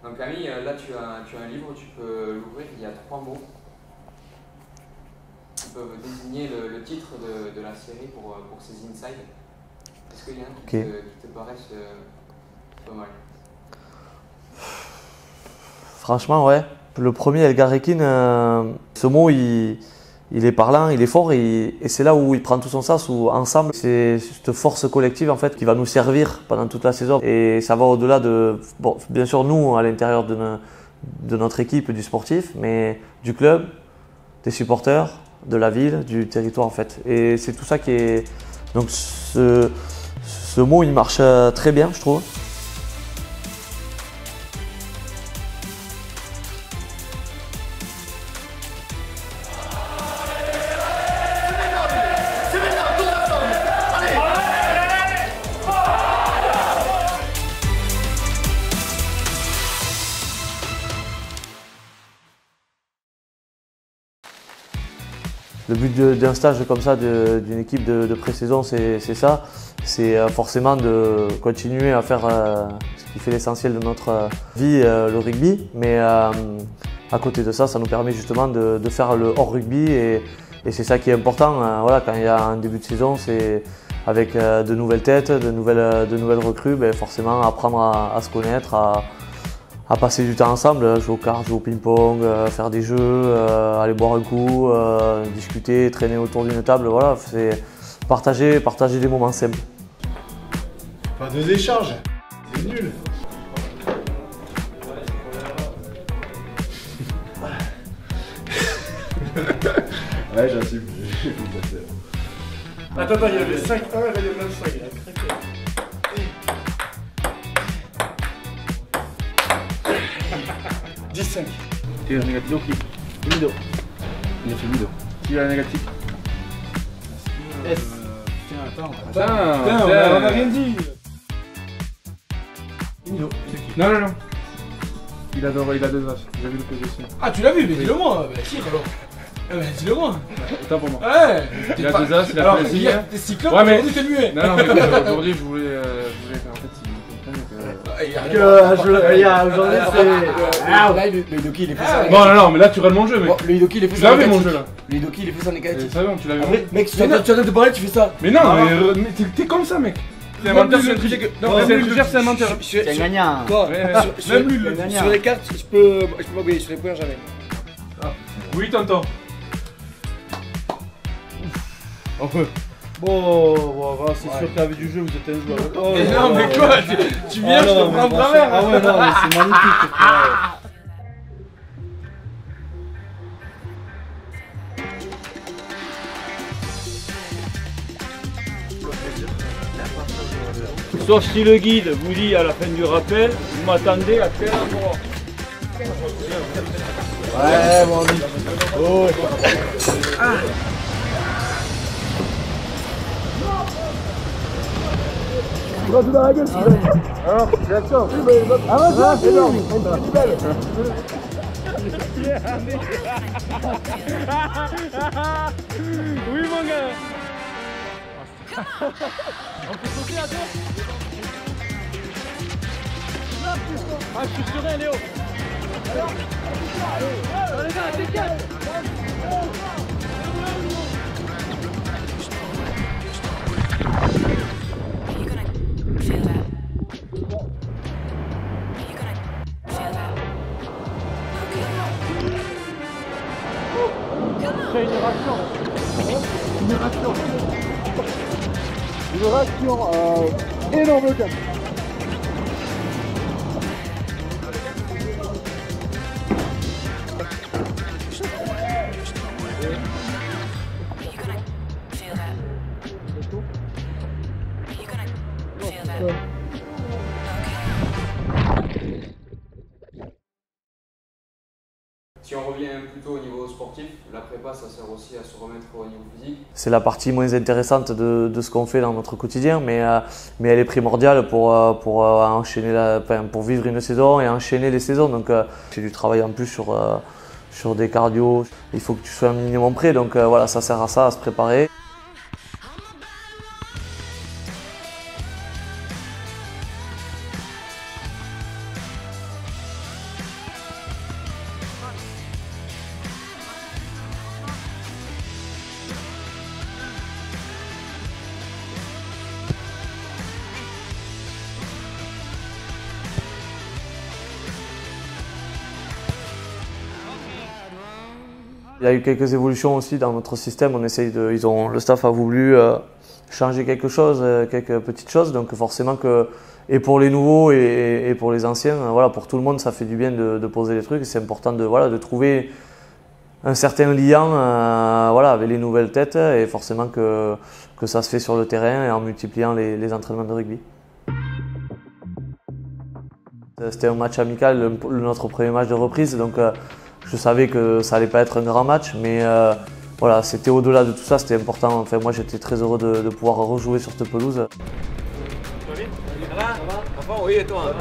Donc Camille, là tu as un livre, tu peux l'ouvrir, il y a 3 mots qui peuvent désigner le titre de la série pour ces insides. Est-ce qu'il y en a qui te paraissent pas mal? Franchement, ouais. Le premier, Elgar Rekin, ce mot, il est parlant, il est fort et c'est là où il prend tout son sens, où ensemble, c'est cette force collective en fait qui va nous servir pendant toute la saison. Et ça va au-delà de, bon, bien sûr nous, à l'intérieur de notre équipe, du sportif, mais du club, des supporters, de la ville, du territoire en fait. Et c'est tout ça qui est... Donc ce mot, il marche très bien, je trouve. Le but d'un stage comme ça, d'une équipe de pré-saison, c'est ça. C'est forcément de continuer à faire ce qui fait l'essentiel de notre vie, le rugby. Mais à côté de ça, ça nous permet justement de faire le hors-rugby et c'est ça qui est important. Voilà, quand il y a un début de saison, c'est avec de nouvelles têtes, de nouvelles recrues, ben forcément apprendre à se connaître, à passer du temps ensemble, jouer aux cartes, jouer au ping-pong, faire des jeux, aller boire un coup, discuter, traîner autour d'une table, voilà, c'est partager des moments simples. Pas deux échanges, c'est nul. Ouais, j'assume. Attends, il y avait 5-1 et là il y a même 5, il a craqué. 10-5. Tu es un négatif qui? Mido. Il a fait Mido. Qui a un négatif? S. Tiens, Attends, on a rien dit. Mido. Non. Il a 2 as. J'ai vu le PGC. Ah, tu l'as vu, mais dis-le moi. Bah, tire alors. Dis-le moi. Autant pour moi. Ouais. Il a 2 as, il a plaisir. Hier, t'es cyclope, ouais, mais aujourd'hui t'es muet. Non, mais aujourd'hui, je voulais faire en fait, Aujourd'hui, c'est. Là, le Hidoki, il est fait ça. Bon, non, mais là, tu râles mon jeu, mec. Le Hidoki, il est fait Tu ça. l'avais mon jeu là. Le Hidoki, il est fait ça négatif. C'est bon, tu l'avais. Mec, tu as de parler, tu fais ça. Mais non, mais t'es comme ça, mec. C'est un menteur, c'est un tricheur. Non, c'est un tricheur, c'est un menteur. C'est un gagnant. Quoi? Même lui, sur les cartes, je peux pas oublier, sur les points, jamais. Oui, tonton. On peut. Bon, c'est sûr que t'avais du jeu, vous êtes un joueur. Oh, Mais non, mais quoi? Tu viens, je te prends pas mer. Ah ouais, non, mais c'est magnifique. Sauf si le guide vous dit à la fin du rappel, vous m'attendez à quel endroit? Ouais, mon ami. Oh. Tu vas tout dans la gueule, alors, d'accord. Ah ouais, c'est énorme. Oui, mon gars. On peut sauter à deux. Ah, je suis serein, Léo. Allez, les gars, t'inquiète. C'est une réaction. Énorme calme. Si on revient plutôt au niveau sportif, la prépa ça sert aussi à se remettre au niveau physique. C'est la partie moins intéressante de ce qu'on fait dans notre quotidien, mais elle est primordiale pour enchaîner pour vivre une saison et enchaîner les saisons. Donc c'est du travail en plus sur des cardio. Il faut que tu sois un minimum prêt, donc voilà, ça sert à ça, à se préparer. Il y a eu quelques évolutions aussi dans notre système. Le staff a voulu changer quelque chose, quelques petites choses. Donc forcément que, et pour les nouveaux et pour les anciens, voilà, pour tout le monde, ça fait du bien de poser les trucs. C'est important de trouver un certain lien avec les nouvelles têtes et forcément que ça se fait sur le terrain et en multipliant les entraînements de rugby. C'était un match amical, notre premier match de reprise, donc je savais que ça allait pas être un grand match, mais voilà, c'était au-delà de tout ça, c'était important. Enfin, moi j'étais très heureux de pouvoir rejouer sur cette pelouse. Ça va? Enfin, oui, et toi?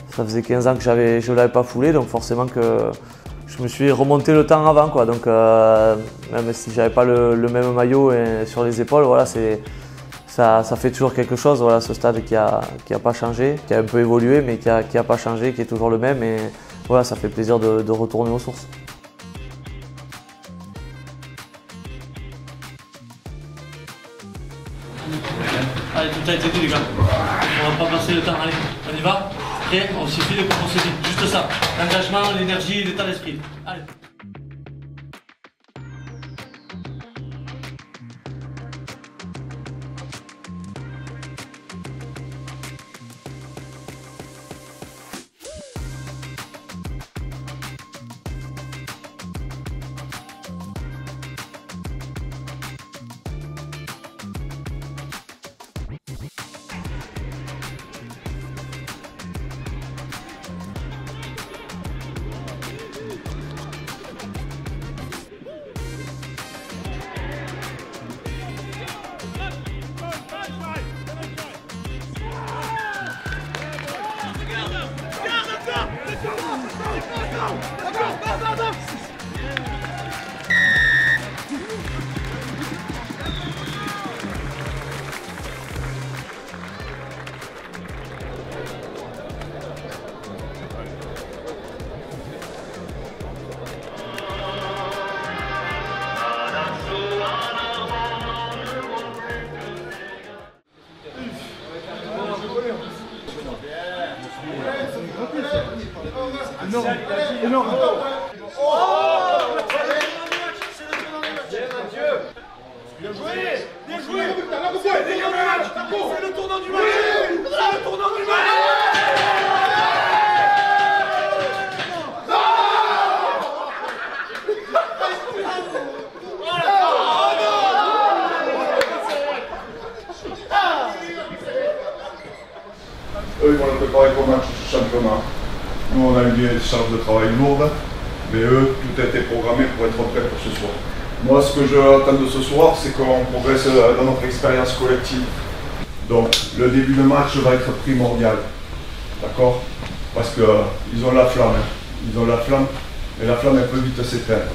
Ça faisait 15 ans que je ne l'avais pas foulé, donc forcément que je me suis remonté le temps avant, quoi. Donc même si j'avais pas le même maillot sur les épaules, voilà, ça fait toujours quelque chose. Voilà, ce stade qui a pas changé, qui a un peu évolué, mais qui a pas changé, qui est toujours le même. Et voilà, ça fait plaisir de retourner aux sources. Allez, tout a été dit les gars. On va pas passer le temps. Allez, on y va. Prêt? On suffit de qu'on se dit. Juste ça. L'engagement, l'énergie, l'état d'esprit. Allez. Eux, ils vont le préparer pour le match du championnat. Nous, on a eu des charges de travail lourdes, mais eux, tout a été programmé pour être prêt pour ce soir. Moi, ce que je attends de ce soir, c'est qu'on progresse dans notre expérience collective. Donc, le début de match va être primordial, d'accord? Parce qu'ils ont la flamme, ils ont la flamme, et la flamme, elle peut vite s'éteindre.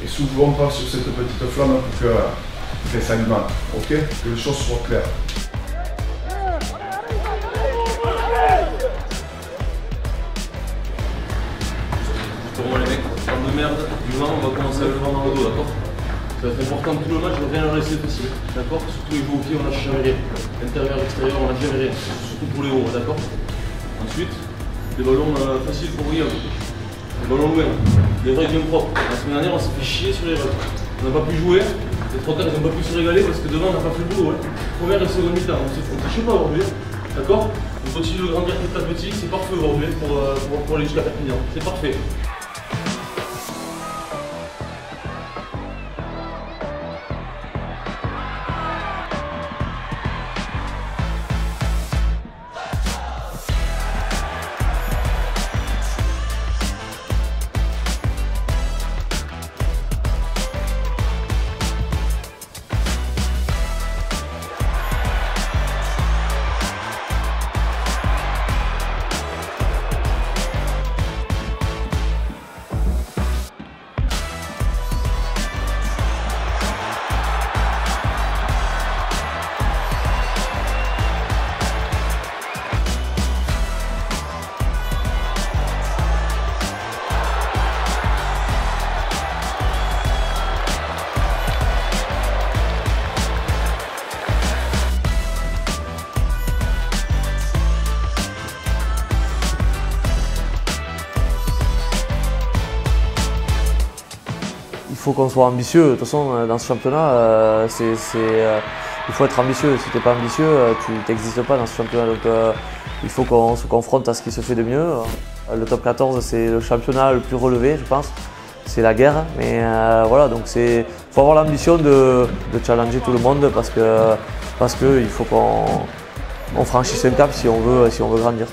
Et souvent pas sur cette petite flamme pour que ça alimente, ok? Que les choses soient claires. Les mecs, bande de merde, du moment on va commencer à le vendre dans le dos, d'accord? Ça va être important tout le match, on va rien leur laisser facile, d'accord? Surtout les joueurs au pied, on lâche jamais rien. Intérieur, extérieur, on lâche jamais rien. Surtout pour les hauts, d'accord? Ensuite, des ballons faciles pour rien. Des ballons loin, des règles bien propres. La semaine dernière, on s'est fait chier sur les règles. On n'a pas pu jouer, les trois quarts ils n'ont pas pu se régaler parce que devant on n'a pas fait le boulot. Hein. Première et seconde mi-temps, on s'est fait pas aujourd'hui, d'accord? On continue de grandir petit à petit, c'est parfait aujourd'hui pour aller jusqu'à Perpignan, c'est parfait. faut qu'on soit ambitieux. De toute façon, dans ce championnat, il faut être ambitieux. Si tu n'es pas ambitieux, tu n'existes pas dans ce championnat. Donc il faut qu'on se confronte à ce qui se fait de mieux. Le top 14, c'est le championnat le plus relevé, je pense. C'est la guerre. Mais voilà, donc il faut avoir l'ambition de challenger tout le monde parce que il faut qu'on franchisse un cap si on veut grandir.